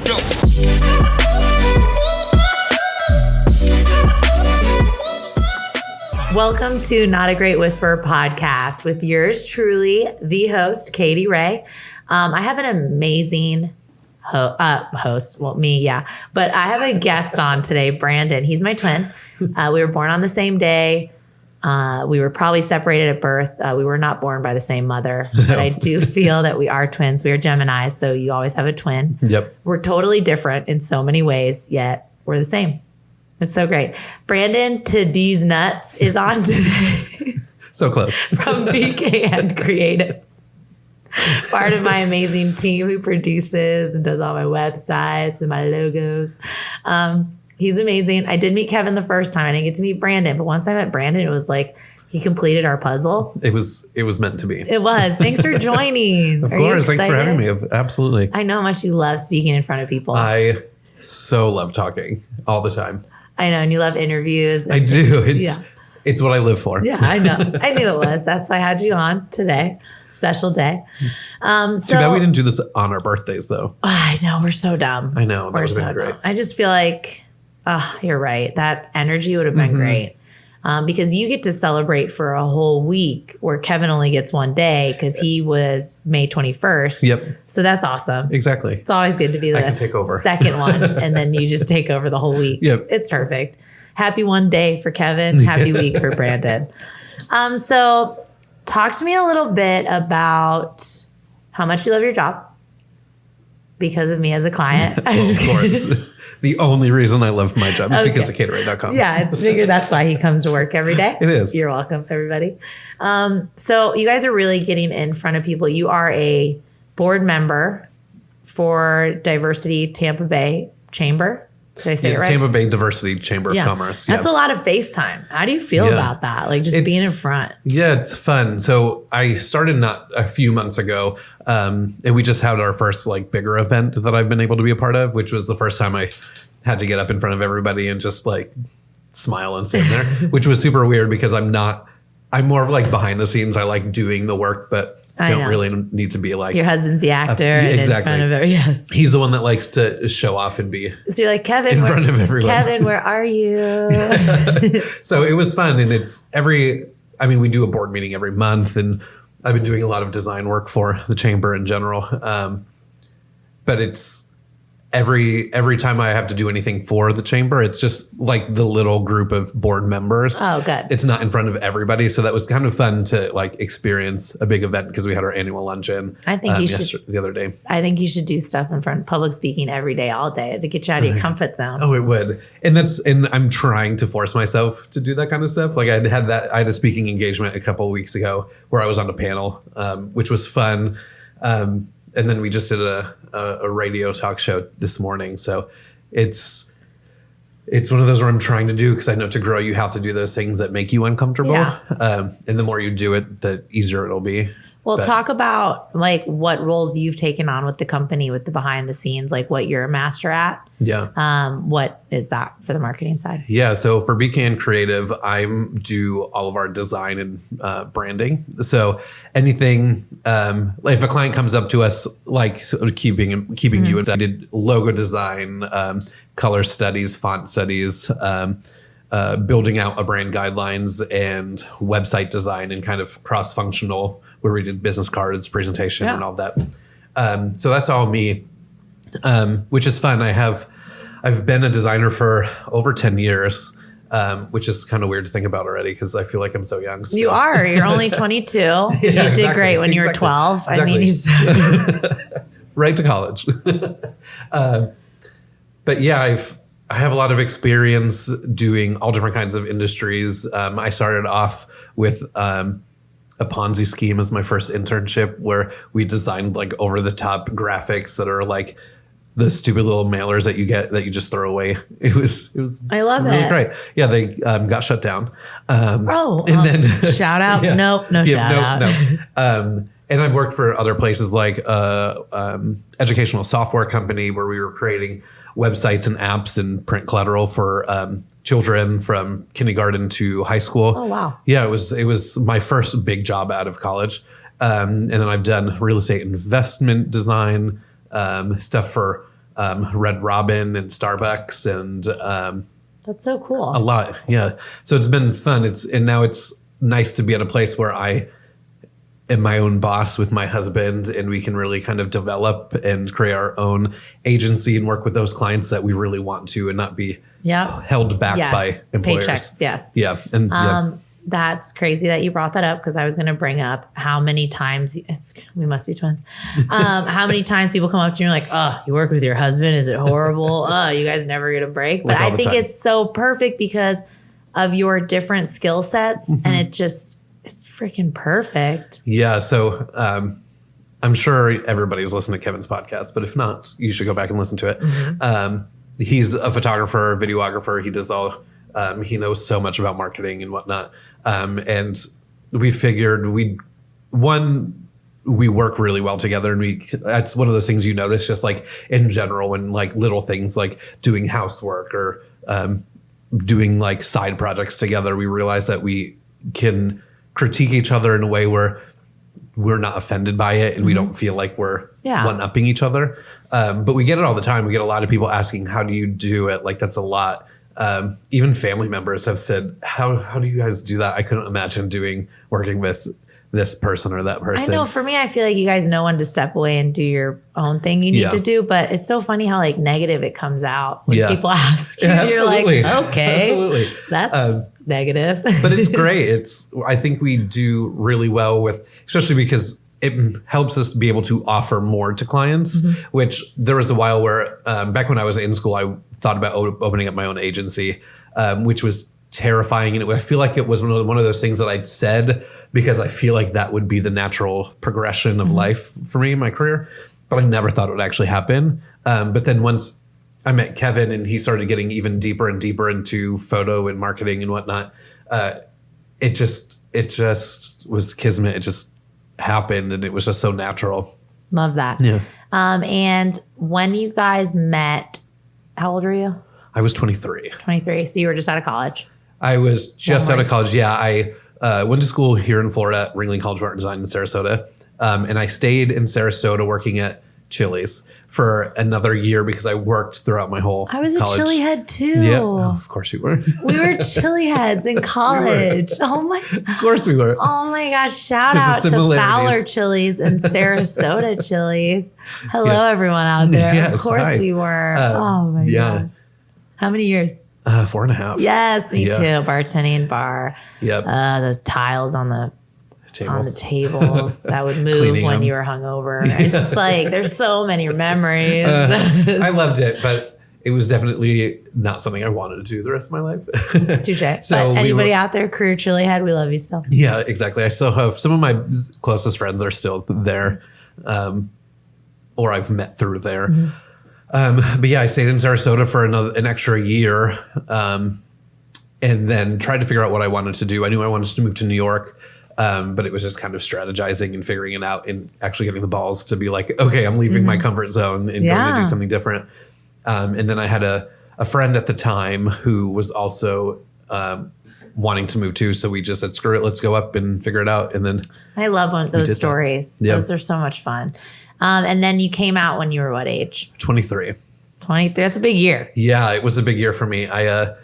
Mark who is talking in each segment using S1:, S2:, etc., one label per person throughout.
S1: Go.
S2: Welcome to Not a Great Whisperer podcast with yours truly, the host, Katie Ray. I have an amazing host. Well, me, yeah. But I have a guest on today, Brandon. He's my twin. We were born on the same day. We were probably separated at birth. We were not born by the same mother. But I do feel that we are twins. We are Geminis, so you always have a twin.
S3: Yep.
S2: We're totally different in so many ways, yet we're the same. It's so great. Brandon Tydlaska-Dziedzic Nuts is on today.
S3: So close.
S2: From BKN Creative. Part of my amazing team who produces and does all my websites and my logos. He's amazing. I did meet Kevin the first time. I didn't get to meet Brandon. But once I met Brandon, it was like he completed our puzzle.
S3: It was meant to be.
S2: It was. Thanks for joining.
S3: Of course. Thanks for having me. Absolutely.
S2: I know how much you love speaking in front of people.
S3: I so love talking all the time.
S2: I know. And you love interviews.
S3: I do. It's what I live for.
S2: Yeah, I know. I knew it was. That's why I had you on today. Special day.
S3: Too bad we didn't do this on our birthdays, though.
S2: I know. We're so dumb.
S3: I know. That
S2: We're
S3: would have
S2: so
S3: been great.
S2: dumb. I just feel like, you're right. That energy would have been great. Because you get to celebrate for a whole week where Kevin only gets one day because he was May 21st.
S3: Yep.
S2: So that's awesome.
S3: Exactly.
S2: It's always good to be
S3: I can take over.
S2: second one and then you just take over the whole week.
S3: Yep.
S2: It's perfect. Happy one day for Kevin. Happy week for Brandon. So talk to me a little bit about how much you love your job because of me as a client.
S3: Well, of course. The only reason I love my job is because of caterway.com.
S2: Yeah, I figured that's why he comes to work every day.
S3: It is.
S2: You're welcome, everybody. So you guys are really getting in front of people. You are a board member for Diversity Tampa Bay Chamber. Did I say it right?
S3: Tampa Bay Diversity Chamber of Commerce.
S2: That's a lot of FaceTime. How do you feel about that? Like just being in front.
S3: Yeah, it's fun. So I started not a few months ago, and we just had our first like bigger event that I've been able to be a part of, which was the first time I had to get up in front of everybody and just like smile and stand there, which was super weird because I'm more of like behind the scenes. I like doing the work, but don't really need to be like
S2: your husband's the actor. And
S3: exactly.
S2: in front of yes.
S3: He's the one that likes to show off and be
S2: so you're like, Kevin,
S3: in front of everyone.
S2: Kevin, where are you?
S3: So it was fun. And we do a board meeting every month and I've been doing a lot of design work for the chamber in general. But it's every time I have to do anything for the chamber, it's just like the little group of board members.
S2: Oh, good.
S3: It's not in front of everybody. So that was kind of fun to like experience a big event because we had our annual luncheon.
S2: I think you should
S3: the other day.
S2: I think you should do stuff in front of public speaking every day, all day to get you out of your comfort zone.
S3: Oh, it would. And I'm trying to force myself to do that kind of stuff. Like I had a speaking engagement a couple of weeks ago where I was on a panel, which was fun. And then we just did a radio talk show this morning. So it's one of those where I'm trying to do because I know to grow, you have to do those things that make you uncomfortable. Yeah. And the more you do it, the easier it'll be.
S2: Well, talk about like what roles you've taken on with the company, with the behind the scenes, like what you're a master at.
S3: Yeah.
S2: What is that for the marketing side?
S3: Yeah. So for BKN Creative, I do all of our design and branding. So anything, if a client comes up to us, like keeping you in, I did logo design, color studies, font studies, building out a brand guidelines and website design and kind of cross-functional where we did business cards, presentation and all that. So that's all me, which is fun. I've been a designer for over 10 years, which is kind of weird to think about already because I feel like I'm so young. Still.
S2: You are. You're only 22. You did great when you were 12.
S3: Exactly.
S2: I mean, you
S3: right to college. But yeah, I have a lot of experience doing all different kinds of industries. I started off with a Ponzi scheme as my first internship where we designed like over the top graphics that are like the stupid little mailers that you get that you just throw away. It was
S2: I love
S3: really
S2: it.
S3: Great. Yeah, they got shut down.
S2: And then shout out.
S3: Yeah.
S2: Nope, no shout out.
S3: No. And I've worked for other places like educational software company where we were creating websites and apps and print collateral for children from kindergarten to high school.
S2: Oh, wow.
S3: Yeah, it was my first big job out of college. And then I've done real estate investment design, stuff for Red Robin and Starbucks and
S2: That's so cool.
S3: a lot. Yeah. So it's been fun. And now it's nice to be at a place where I am my own boss with my husband, and we can really kind of develop and create our own agency and work with those clients that we really want to, and not be held back by employers.
S2: Paychecks, yes.
S3: Yeah. And
S2: that's crazy that you brought that up, because I was going to bring up how many times we must be twins. How many times people come up to you and you're like, oh, you work with your husband? Is it horrible? Oh, you guys never get a break. But I think it's so perfect because of your different skill sets, and it's freaking perfect.
S3: Yeah. So I'm sure everybody's listened to Kevin's podcast, but if not, you should go back and listen to it. He's a photographer, videographer. He does all. He knows so much about marketing and whatnot. And we figured we work really well together, and that's one of those things, that's just like in general, when like little things like doing housework or doing like side projects together, we realize that we can critique each other in a way where we're not offended by it, and we don't feel like we're one-upping each other. But we get it all the time. We get a lot of people asking, how do you do it? Like, that's a lot. Even family members have said, how do you guys do that? I couldn't imagine working with this person or that person.
S2: I know, for me, I feel like you guys know when to step away and do your own thing you need to do, but it's so funny how like negative it comes out when people ask you. You're like, okay, that's negative.
S3: But it's great. I think we do really well with, especially because it helps us be able to offer more to clients, which there was a while where back when I was in school, I thought about opening up my own agency, which was terrifying. And I feel like it was one of those things that I'd said because I feel like that would be the natural progression of life for me in my career. But I never thought it would actually happen. But then once I met Kevin and he started getting even deeper and deeper into photo and marketing and whatnot, it just was kismet. It just happened, and it was just so natural.
S2: Love that.
S3: Yeah.
S2: And when you guys met, how old were you?
S3: I was 23.
S2: 23. So you were just out of college.
S3: I was just out of college. Yeah. I went to school here in Florida at Ringling College of Art and Design in Sarasota. And I stayed in Sarasota working at Chili's for another year because I worked throughout my whole
S2: I was
S3: college.
S2: a chili head too.
S3: Yeah, of course you were.
S2: We were chili heads in college.
S3: Of course we were.
S2: Oh my gosh. Shout out to Fowler Chili's and Sarasota Chili's. Hello, everyone out there.
S3: Yes,
S2: of course we were. Oh my God. How many years?
S3: 4.5.
S2: Yes, me too. Bartending bar.
S3: Yep.
S2: Those tiles on the tables that would move
S3: Cleaning
S2: when
S3: them.
S2: you were hungover. It's just like, there's so many memories.
S3: I loved it, but it was definitely not something I wanted to do the rest of my life.
S2: Touche.
S3: So
S2: but anybody out there, career chili head, we love you still.
S3: Yeah, exactly. I still have some of my closest friends are still there, or I've met through there. But yeah, I stayed in Sarasota for an extra year, and then tried to figure out what I wanted to do. I knew I wanted to move to New York. But it was just kind of strategizing and figuring it out and actually getting the balls to be like, okay, I'm leaving my comfort zone and going to do something different. And then I had a friend at the time who was also wanting to move too. So we just said, screw it, let's go up and figure it out. And then
S2: I love those stories.
S3: Yep.
S2: Those are so much fun. And then you came out when you were what age?
S3: 23.
S2: 23. That's a big year.
S3: Yeah, it was a big year for me. I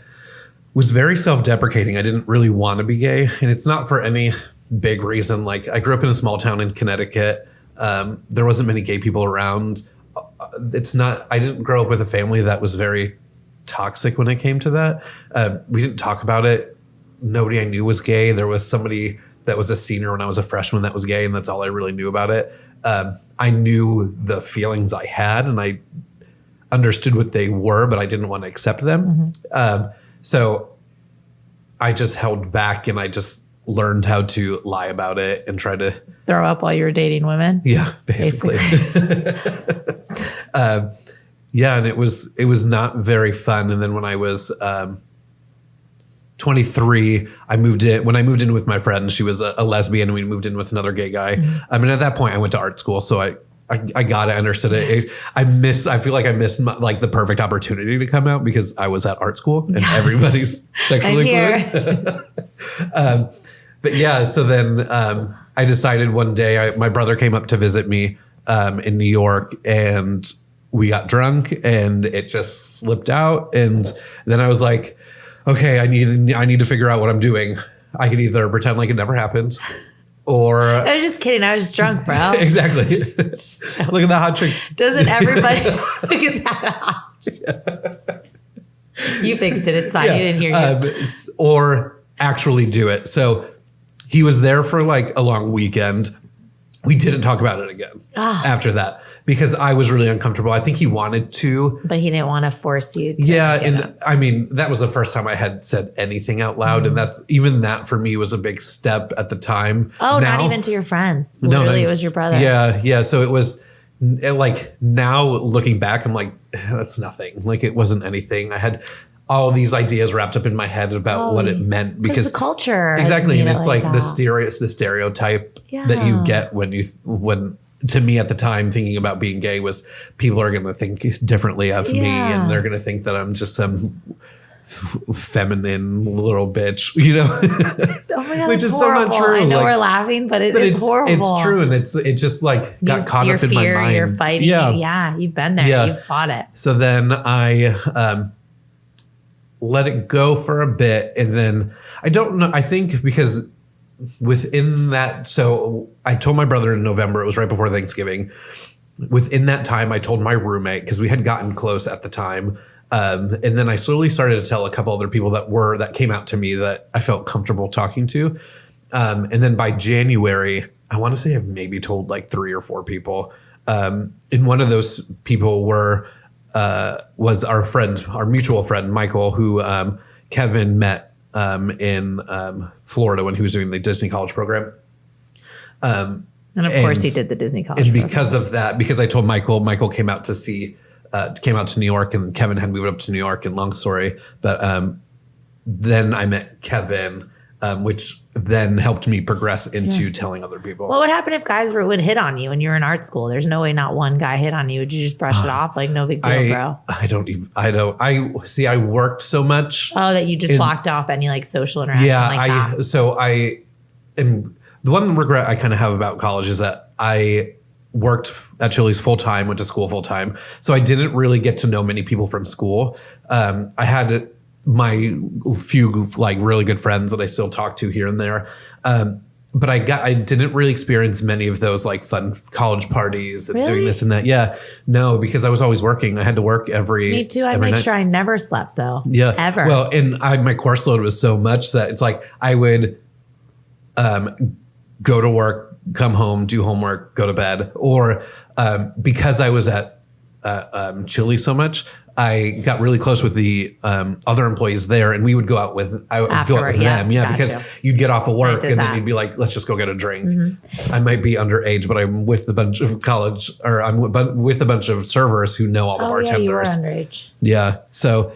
S3: was very self-deprecating. I didn't really want to be gay. And it's not for any big reason. Like, I grew up in a small town in Connecticut. There wasn't many gay people around. I didn't grow up with a family that was very toxic when it came to that. We didn't talk about it. Nobody I knew was gay. There was somebody that was a senior when I was a freshman that was gay, and that's all I really knew about it. I knew the feelings I had, and I understood what they were, but I didn't want to accept them. So I just held back, and I just learned how to lie about it and try to
S2: throw up while you were dating women.
S3: Yeah, basically. Yeah, and it was not very fun. And then when I was 23, I moved in. When I moved in with my friend, she was a lesbian, and we moved in with another gay guy. I mean, at that point, I went to art school, so I got it, understood it. I feel like I missed the perfect opportunity to come out because I was at art school and everybody's sexually fluid. But yeah, so then I decided one day, my brother came up to visit me in New York, and we got drunk and it just slipped out. And then I was like, okay, I need to figure out what I'm doing. I could either pretend like it never happened or
S2: I was just kidding. I was drunk, bro.
S3: exactly. Look at that hot chick.
S2: Doesn't everybody look at that hot chick? You fixed it. It's fine. You didn't hear you.
S3: Or actually do it. So he was there for like a long weekend. We didn't talk about it again after that because I was really uncomfortable. I think he wanted to.
S2: But he didn't want to force you to.
S3: Yeah. And I mean, that was the first time I had said anything out loud. And that for me was a big step at the time.
S2: Oh, not even to your friends. Literally, it was your brother.
S3: Yeah. Yeah. So it was like now looking back, I'm like, that's nothing. Like it wasn't anything. I had all these ideas wrapped up in my head about what it meant because
S2: the culture.
S3: Exactly. And it's like the stereotype that you get when to me at the time thinking about being gay was people are going to think differently of me and they're going to think that I'm just some feminine little bitch, you know,
S2: oh my God,
S3: which is
S2: horrible.
S3: so not true.
S2: I know we're laughing, but it's horrible.
S3: It's true. And it just like got caught up in my mind.
S2: You're fighting. Yeah. You've been there. Yeah. You've fought it.
S3: So then I, let it go for a bit. And then I don't know, I think because within that, so I told my brother in November, it was right before Thanksgiving. Within that time, I told my roommate because we had gotten close at the time. And then I slowly started to tell a couple other people that came out to me that I felt comfortable talking to. And then by January, I want to say I've maybe told like 3 or 4 people. And one of those people was our mutual friend, Michael, who Kevin met in Florida when he was doing the Disney College program.
S2: And of course he did the Disney College
S3: program. And because of that, because I told Michael came out to New York and Kevin had moved up to New York, and long story. But then I met Kevin, which then helped me progress into telling other people.
S2: What would happen if guys would hit on you when you were in art school? There's no way not one guy hit on you. Would you just brush it off? Like no big deal, bro.
S3: I worked so much.
S2: Oh, that you just blocked off any like social interaction that.
S3: So I am, the one regret I kind of have about college is that I worked at Chili's full time, went to school full time. So I didn't really get to know many people from school. I had my few like really good friends that I still talk to here and there. But I didn't really experience many of those like fun college parties and doing this and that. Yeah, no, because I was always working. I had to work
S2: Me too. I made sure I never slept though.
S3: Yeah.
S2: Ever.
S3: Well, and my course load was so much that it's like I would go to work, come home, do homework, go to bed. Or because I was at Chili so much, I got really close with the other employees there, and we would go out with them. Because you'd get off of work and then you'd be like, let's just go get a drink. Mm-hmm. I might be underage, but I'm with a bunch of I'm with a bunch of servers who know all the bartenders.
S2: Yeah, you were underage.
S3: Yeah. So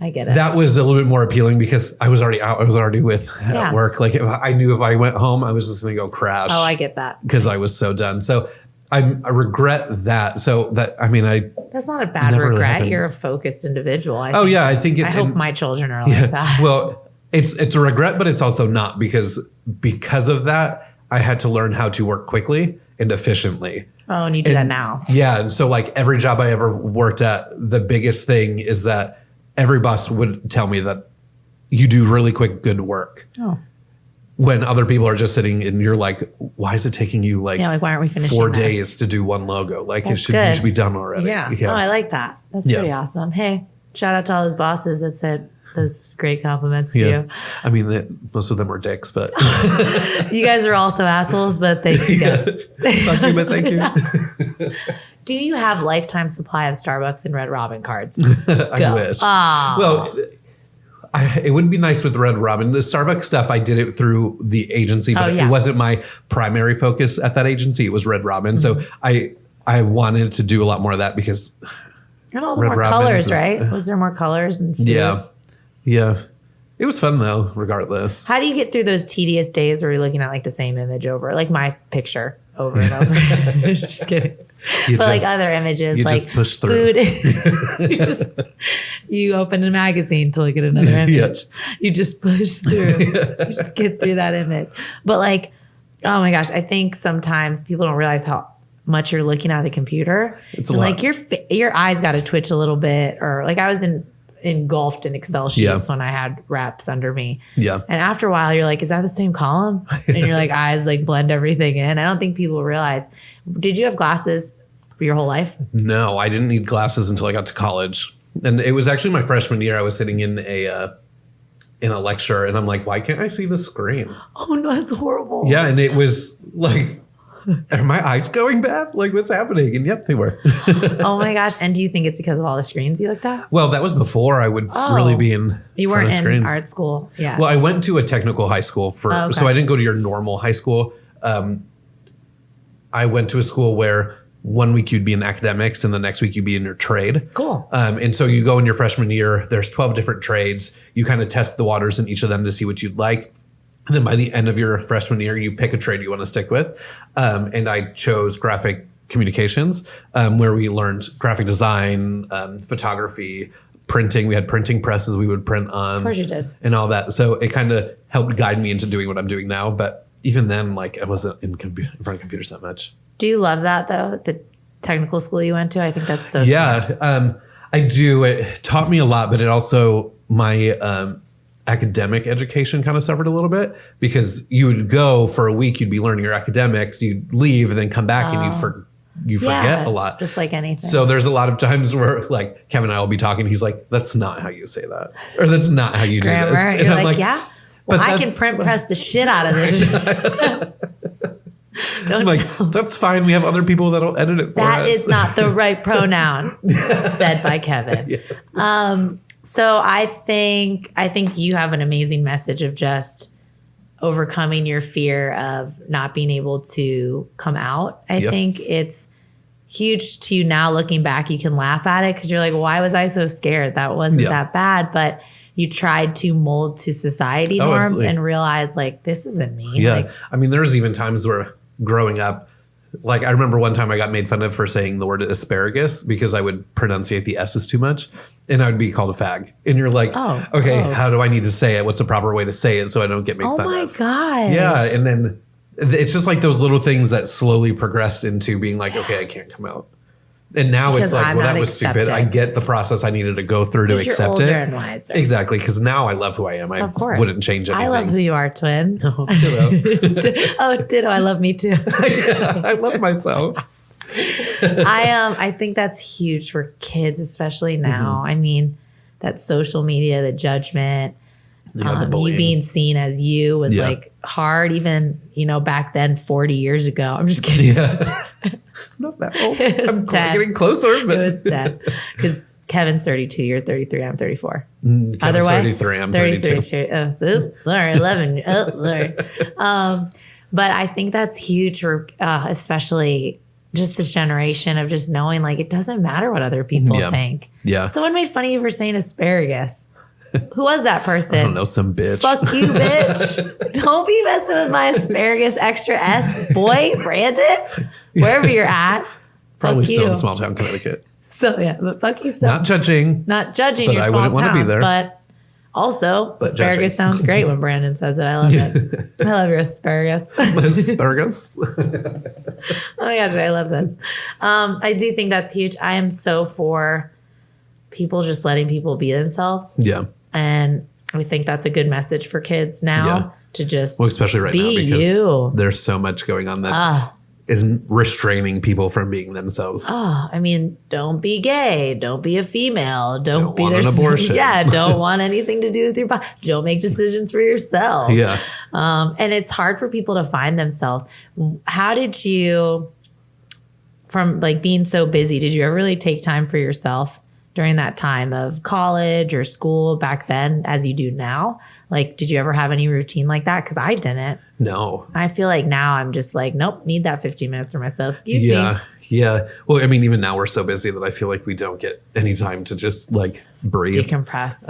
S2: I get it.
S3: That was a little bit more appealing because I was already out. I was already at work. Like I knew if I went home, I was just going to go crash.
S2: Oh, I get that.
S3: Because I was so done. So I regret that. So that, I mean,
S2: that's not a bad regret. Really. You're a focused individual. I hope my children are like that.
S3: Well, it's a regret, but it's also not because of that, I had to learn how to work quickly and efficiently.
S2: Oh, and you do that now.
S3: Yeah. And so like every job I ever worked at, the biggest thing is that every boss would tell me that you do really quick, good work. Oh. When other people are just sitting and you're like, why is it taking you like
S2: why aren't we finishing
S3: 4 days to do one logo? Like you should be done already.
S2: Yeah. Oh, I like that. That's pretty awesome. Hey, shout out to all those bosses that said those great compliments to you.
S3: I mean, most of them were dicks, but
S2: you guys are also assholes, but thanks again.
S3: Fuck you, but thank you.
S2: Do you have lifetime supply of Starbucks and Red Robin cards?
S3: I wish.
S2: Oh.
S3: Well, it would be nice with Red Robin. The Starbucks stuff, I did it through the agency, but it wasn't my primary focus at that agency. It was Red Robin. Mm-hmm. So I wanted to do a lot more of that because
S2: and all the more colors, right? Was there more colors? And food?
S3: Yeah. It was fun though, regardless.
S2: How do you get through those tedious days where you're looking at like the same image over, like my picture over and over? Just kidding. Like other images,
S3: you
S2: like
S3: just push through.
S2: Food. you open a magazine to look at another image. You just push through. You just get through that image. But like, oh my gosh, I think sometimes people don't realize how much you're looking at the computer.
S3: It's a
S2: and,
S3: lot.
S2: like your eyes got to twitch a little bit, or like I was engulfed in Excel sheets when I had reps under me.
S3: Yeah.
S2: And after a while, you're like, is that the same column? And your like eyes like blend everything in. I don't think people realize. Did you have glasses for your whole life?
S3: No, I didn't need glasses until I got to college. And it was actually my freshman year. I was sitting in a lecture and I'm like, why can't I see the screen?
S2: Oh no, that's horrible.
S3: Yeah. And it was like, are my eyes going bad? Like, what's happening? And yep, they were.
S2: Oh my gosh. And do you think it's because of all the screens you looked at?
S3: Well, that was before I would really be in
S2: You
S3: front
S2: weren't
S3: of
S2: in
S3: screens.
S2: art school. Yeah.
S3: Well, I went to a technical high school so I didn't go to your normal high school. I went to a school where 1 week you'd be in academics and the next week you'd be in your trade.
S2: Cool.
S3: And so you go in your freshman year, there's 12 different trades. You kind of test the waters in each of them to see what you'd like. And then by the end of your freshman year, you pick a trade you want to stick with. And I chose graphic communications, where we learned graphic design, photography, printing. We had printing presses we would print on.
S2: Of course you did.
S3: And all that. So it kind of helped guide me into doing what I'm doing now. But even then, like I wasn't in front of computers that much.
S2: Do you love that though? The technical school you went to? I think that's so smart.
S3: Yeah, I do. It taught me a lot, but it also, my academic education kind of suffered a little bit because you would go for a week, you'd be learning your academics, you'd leave and then come back and you forget a lot.
S2: Just like anything.
S3: So there's a lot of times where like Kevin and I will be talking. He's like, that's not how you say that. Or that's not how you do
S2: Grammar.
S3: this. And
S2: You're
S3: I'm
S2: like, yeah, well, I can
S3: that's-
S2: print press the shit out of this.
S3: I'm like, that's fine. We have other people that'll edit it for us.
S2: That is not the right pronoun, said by Kevin.
S3: Yes.
S2: So I think you have an amazing message of just overcoming your fear of not being able to come out. I think it's huge to you now. Looking back, you can laugh at it because you're like, why was I so scared? That wasn't that bad. But you tried to mold to society norms and realize like, this isn't me.
S3: Yeah.
S2: Like,
S3: I mean, there's even times where growing up, like I remember one time I got made fun of for saying the word asparagus because I would pronunciate the S's too much and I would be called a fag. And you're like, okay, how do I need to say it? What's the proper way to say it so I don't get made fun of?
S2: Oh my gosh.
S3: Yeah. And then it's just like those little things that slowly progressed into being like, okay, I can't come out. And now
S2: Because
S3: it's like,
S2: I'm
S3: well, that
S2: not
S3: was stupid. I
S2: accepted.
S3: get the process I needed to go through to accept
S2: you're older
S3: it.
S2: and wiser.
S3: Exactly. Because now I love who I am. I wouldn't change anything.
S2: I love who you are, twin.
S3: Oh, ditto.
S2: Oh, ditto. I love me too.
S3: I love myself.
S2: I think that's huge for kids, especially now. I mean, that social media, the judgment,
S3: Yeah, the
S2: you
S3: bullying.
S2: being seen as you was like hard, even, back then 40 years ago. I'm just kidding.
S3: Yeah. Not that old.
S2: It was
S3: I'm
S2: 10.
S3: getting closer. But
S2: It was 10. Because Kevin's 32, you're 33, I'm 34.
S3: Kevin's
S2: Other way?
S3: 33, I'm 32.
S2: Sorry, 11. Oh, sorry. But I think that's huge for especially just this generation of just knowing like it doesn't matter what other people think.
S3: Yeah.
S2: Someone made fun of you for saying asparagus. Who was that person?
S3: I don't know, some bitch.
S2: Fuck you, bitch. Don't be messing with my asparagus extra S boy, Brandon. Wherever you're at.
S3: Probably
S2: fuck
S3: still
S2: you.
S3: in small town Connecticut.
S2: So yeah, but fuck you still.
S3: Not judging.
S2: Not judging
S3: But
S2: your
S3: I
S2: small
S3: wouldn't wanna
S2: town.
S3: be there.
S2: But also,
S3: But
S2: asparagus
S3: judging.
S2: sounds great when Brandon says it. I love it. I love your asparagus.
S3: Asparagus.
S2: Oh my gosh, I love this. I do think that's huge. I am so for people just letting people be themselves.
S3: Yeah.
S2: And I think that's a good message for kids now to just
S3: especially right now
S2: be
S3: because
S2: you.
S3: there's so much going on that is restraining people from being themselves.
S2: I mean, don't be gay. Don't be a female. Don't be
S3: want
S2: their
S3: an abortion.
S2: Yeah, don't want anything to do with your body. Don't make decisions for yourself.
S3: Yeah.
S2: And it's hard for people to find themselves. How did you, from like being so busy, did you ever really take time for yourself during that time of college or school back then as you do now? Like, did you ever have any routine like that? Because I didn't.
S3: No.
S2: I feel like now I'm just like, nope, need that 15 minutes for myself. Excuse me.
S3: Yeah. Well, I mean, even now we're so busy that I feel like we don't get any time to just like breathe.
S2: Decompress.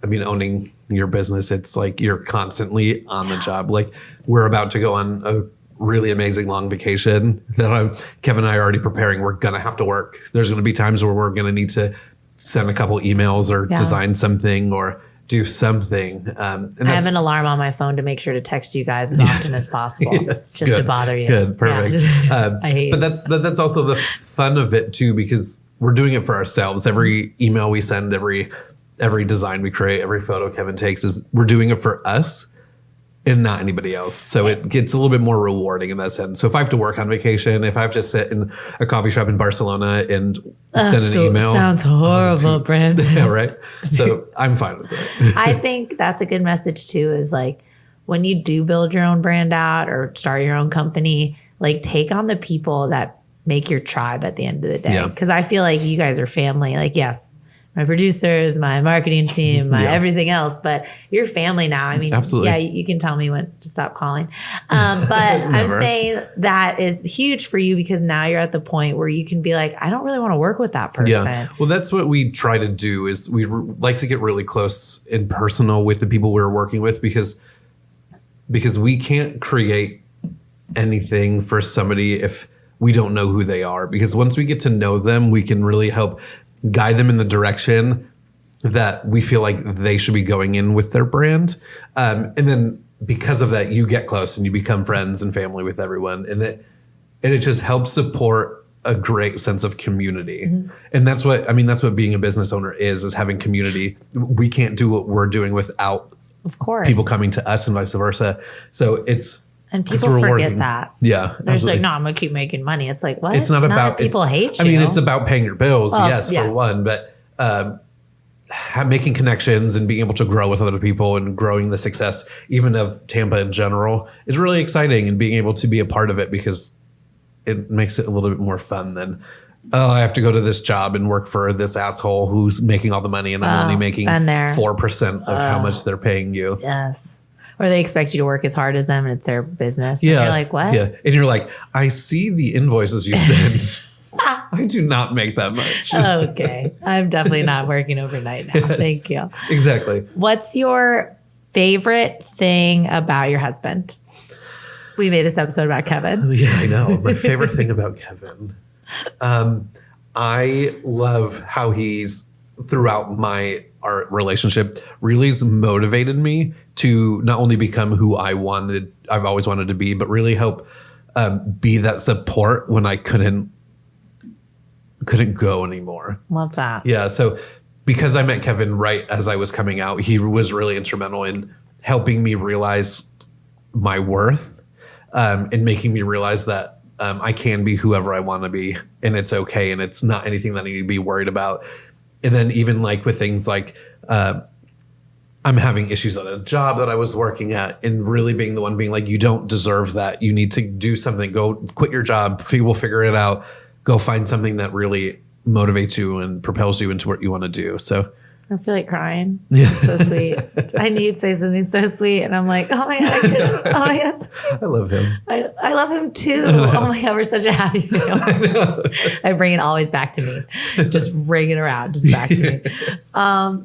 S3: I mean, owning your business, it's like you're constantly on the job. Like we're about to go on a really amazing long vacation that Kevin and I are already preparing. We're going to have to work. There's going to be times where we're going to need to send a couple emails or design something, or do something.
S2: And I have an alarm on my phone to make sure to text you guys as often as possible, just to bother you.
S3: Good, perfect.
S2: I hate
S3: but that's also the fun of it too, because we're doing it for ourselves. Every email we send, every design we create, every photo Kevin takes we're doing it for us and not anybody else. So it gets a little bit more rewarding in that sense. So if I have to work on vacation, if I have to sit in a coffee shop in Barcelona and send an email.
S2: Sounds horrible, Brent.
S3: Yeah, right. So I'm fine with it.
S2: I think that's a good message too, is like when you do build your own brand out or start your own company, like take on the people that make your tribe at the end of the day. Because I feel like you guys are family. Like, yes, my producers, my marketing team, my everything else, but you're family now. I mean,
S3: absolutely.
S2: Yeah, you can tell me when to stop calling. But I'm saying that is huge for you because now you're at the point where you can be like, I don't really want to work with that person.
S3: Yeah. Well, that's what we try to do is we like to get really close and personal with the people we're working with because we can't create anything for somebody if we don't know who they are. Because once we get to know them, we can really help guide them in the direction that we feel like they should be going in with their brand. And then because of that, you get close and you become friends and family with everyone. And it just helps support a great sense of community. Mm-hmm. And that's what being a business owner is having community. We can't do what we're doing without
S2: of course
S3: people coming to us and vice versa. So
S2: and people forget that.
S3: Yeah.
S2: They're just like, no, I'm going to keep making money. It's like, what?
S3: It's not about
S2: people hate you.
S3: I mean, it's about paying your bills, yes, for one. But making connections and being able to grow with other people and growing the success, even of Tampa in general, is really exciting. And being able to be a part of it because it makes it a little bit more fun than, I have to go to this job and work for this asshole who's making all the money and I'm only making 4% of how much they're paying you.
S2: Yes. Or they expect you to work as hard as them and it's their business.
S3: Yeah.
S2: And you're like, what?
S3: Yeah. And you're like, I see the invoices you send. I do not make that much.
S2: Okay. I'm definitely not working overnight now. Yes, thank you.
S3: Exactly.
S2: What's your favorite thing about your husband? We made this episode about Kevin.
S3: Yeah, I know. My favorite thing about Kevin. I love how he's throughout our relationship really has motivated me to not only become who I've always wanted to be, but really help be that support when I couldn't go anymore.
S2: Love that.
S3: Yeah. So because I met Kevin right as I was coming out, he was really instrumental in helping me realize my worth and making me realize that I can be whoever I want to be and it's okay. And it's not anything that I need to be worried about. And then even like with things like I'm having issues at a job that I was working at and really being the one being like, you don't deserve that. You need to do something. Go quit your job. We'll figure it out. Go find something that really motivates you and propels you into what you want to do. So
S2: I feel like crying.
S3: Yeah.
S2: It's so sweet. I knew you'd say something so sweet. And I'm like, oh my God, I couldn't. Oh my God.
S3: I love him.
S2: I love him too. Oh my God, we're such a happy family. I bring it always back to me. Just bring it around, just back to me.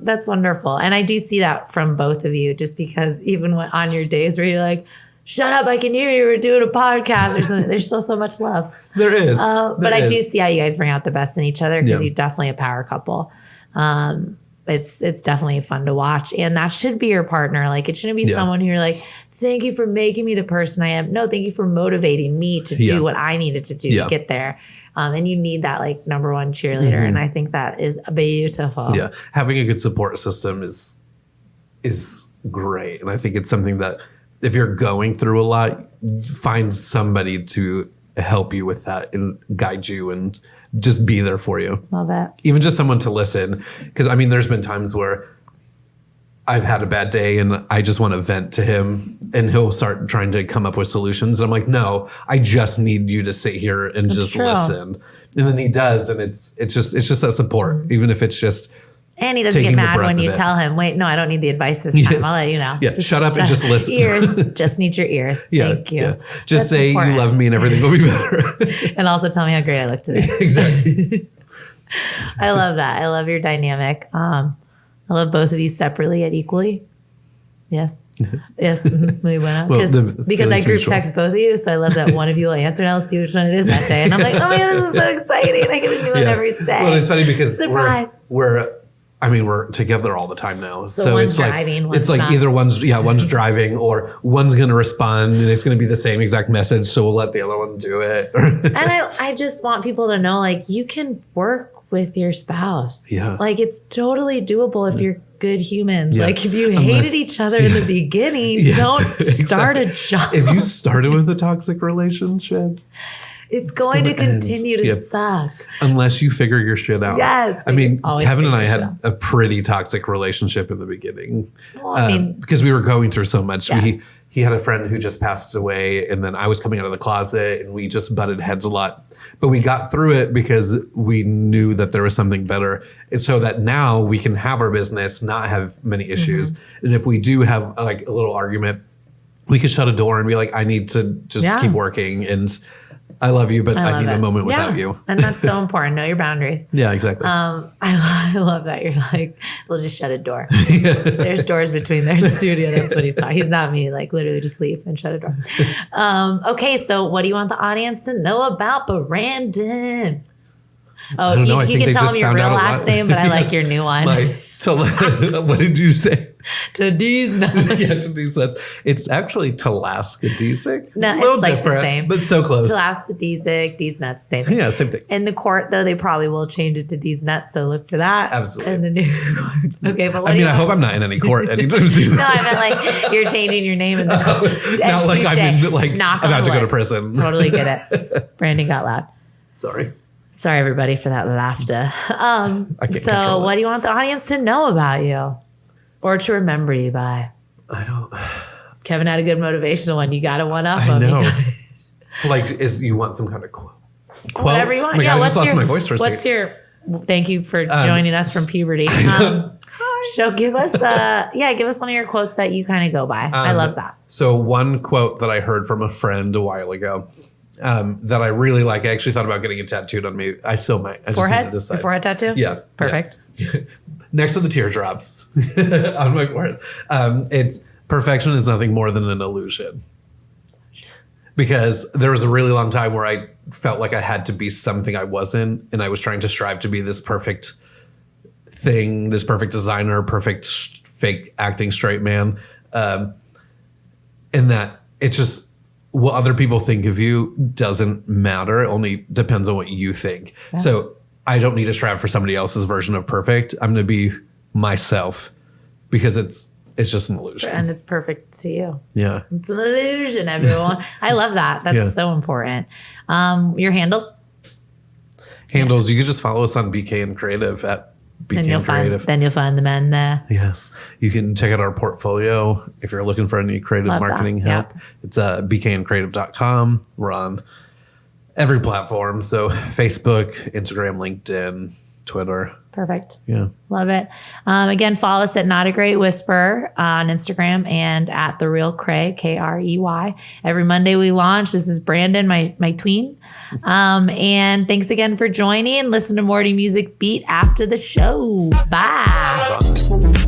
S2: That's wonderful. And I do see that from both of you, just because even when, on your days where you're like, shut up, I can hear you, we're doing a podcast or something. There's still so much love.
S3: There is.
S2: But I do see how you guys bring out the best in each other because you're definitely a power couple. It's definitely fun to watch. And that should be your partner. Like, it shouldn't be someone who you're like, thank you for making me the person I am. No, thank you for motivating me to do what I needed to do to get there. And you need that like number one cheerleader. Mm-hmm. And I think that is beautiful.
S3: Yeah. Having a good support system is great. And I think it's something that if you're going through a lot, find somebody to help you with that and guide you and just be there for you.
S2: Love it.
S3: Even just someone to listen. Because I mean, there's been times where I've had a bad day and I just want to vent to him and he'll start trying to come up with solutions. And I'm like, no, I just need you to sit here and just listen. And then he does. And it's just that support, even if it's just.
S2: And he doesn't get mad when you tell him, wait, no, I don't need the advice this time. I'll let you know.
S3: Yeah, shut up and just listen.
S2: Ears, just need your ears. Thank you.
S3: Yeah. Just say you love me and everything will be better.
S2: And also tell me how great I look today.
S3: Exactly.
S2: I love that. I love your dynamic. I love both of you separately yet equally. Yes. Yes. Muy buena. Because I group text both of you. So I love that one of you will answer and I'll see which one it is that day. And I'm like, oh my God, this is so exciting. I get a new one every day.
S3: Well, it's funny because
S2: surprise.
S3: we're I mean, we're together all the time now.
S2: So one's driving, one's
S3: it's like
S2: not.
S3: either one's driving or one's going to respond and it's going to be the same exact message. So we'll let the other one do it.
S2: And I just want people to know, like, you can work with your spouse.
S3: Yeah.
S2: Like, it's totally doable if you're good humans.
S3: Yeah.
S2: Like, if you hated each other in the beginning, don't start a job.
S3: If you started with a toxic relationship,
S2: it's going to continue to
S3: Yep.
S2: suck.
S3: Unless you figure your shit out.
S2: Yes.
S3: I mean,
S2: always
S3: Kevin and I
S2: figure
S3: had a pretty toxic relationship in the beginning.
S2: Well, I mean,
S3: because we were going through so much.
S2: Yes.
S3: He had a friend who just passed away, and then I was coming out of the closet, and we just butted heads a lot. But we got through it because we knew that there was something better. And so that now we can have our business, not have many issues. And if we do have like a little argument, we could shut a door and be like, I need to just keep working. And I love you, but I need a moment without you.
S2: And that's so important. Know your boundaries.
S3: Yeah, exactly.
S2: I love that. You're like, we'll just shut a door. There's doors between their studio. That's what he's talking. He's not me. Like, literally just leave and shut a door. Okay, so what do you want the audience to know about Brandon? Oh, you can tell him your real last name, but I like your new one.
S3: What did you say?
S2: Tydlaska.
S3: Yeah, Tydlaska. It's actually Tydlaska-Dziedzic.
S2: No,
S3: a little
S2: it's like
S3: different,
S2: the same.
S3: but so close.
S2: Tydlaska-Dziedzic, Dziedzic, same thing.
S3: Yeah, same thing.
S2: In the court, though, they probably will change it to Dziedzic, so look for that.
S3: Absolutely.
S2: In the new court. Okay, but what
S3: I hope I'm not in any court anytime soon.
S2: No, I meant like you're changing your name in the court.
S3: Not like I'm in, like
S2: Knock
S3: about
S2: on
S3: to go to
S2: wood.
S3: prison.
S2: Totally get it. Brandon got loud. Sorry, everybody, for that laughter.
S3: I can't
S2: So
S3: control
S2: what
S3: it.
S2: do you want the audience to know about you? Or to remember you by?
S3: I don't.
S2: Kevin had a good motivational one. You got to one up
S3: I
S2: him.
S3: know. Like, you want some kind of quote?
S2: Whatever you want.
S3: Oh my God, I just lost my voice for a
S2: what's
S3: second.
S2: your? Thank you for joining us from puberty. So give us one of your quotes that you kind of go by. I love that.
S3: So one quote that I heard from a friend a while ago that I really like. I actually thought about getting it tattooed on me. I still might. I
S2: Forehead?
S3: just need to decide.
S2: Your forehead tattoo?
S3: Yeah.
S2: Perfect.
S3: Yeah. Next to the teardrops on my forehead. It's perfection is nothing more than an illusion. Because there was a really long time where I felt like I had to be something I wasn't, and I was trying to strive to be this perfect thing, this perfect designer, perfect fake acting straight man. And that it's just what other people think of you doesn't matter. It only depends on what you think. Yeah. So I don't need to strive for somebody else's version of perfect. I'm going to be myself because it's just an illusion.
S2: And it's perfect to you.
S3: Yeah.
S2: It's an illusion, everyone. I love that. That's so important. Your handles?
S3: Handles, you can just follow us on BK and Creative at BK and Creative.
S2: Then you'll find the men there.
S3: Yes. You can check out our portfolio if you're looking for any creative marketing help. Yep. It's bkandcreative.com. We're on every platform. So Facebook, Instagram, LinkedIn, Twitter.
S2: Perfect.
S3: Yeah.
S2: Love it. Again, follow us at Not a Great Whisper on Instagram and at The Real Crey, Krey. Every Monday we launch. This is Brandon, my tween. And thanks again for joining. Listen to Morty Music Beat after the show. Bye.
S3: Bye.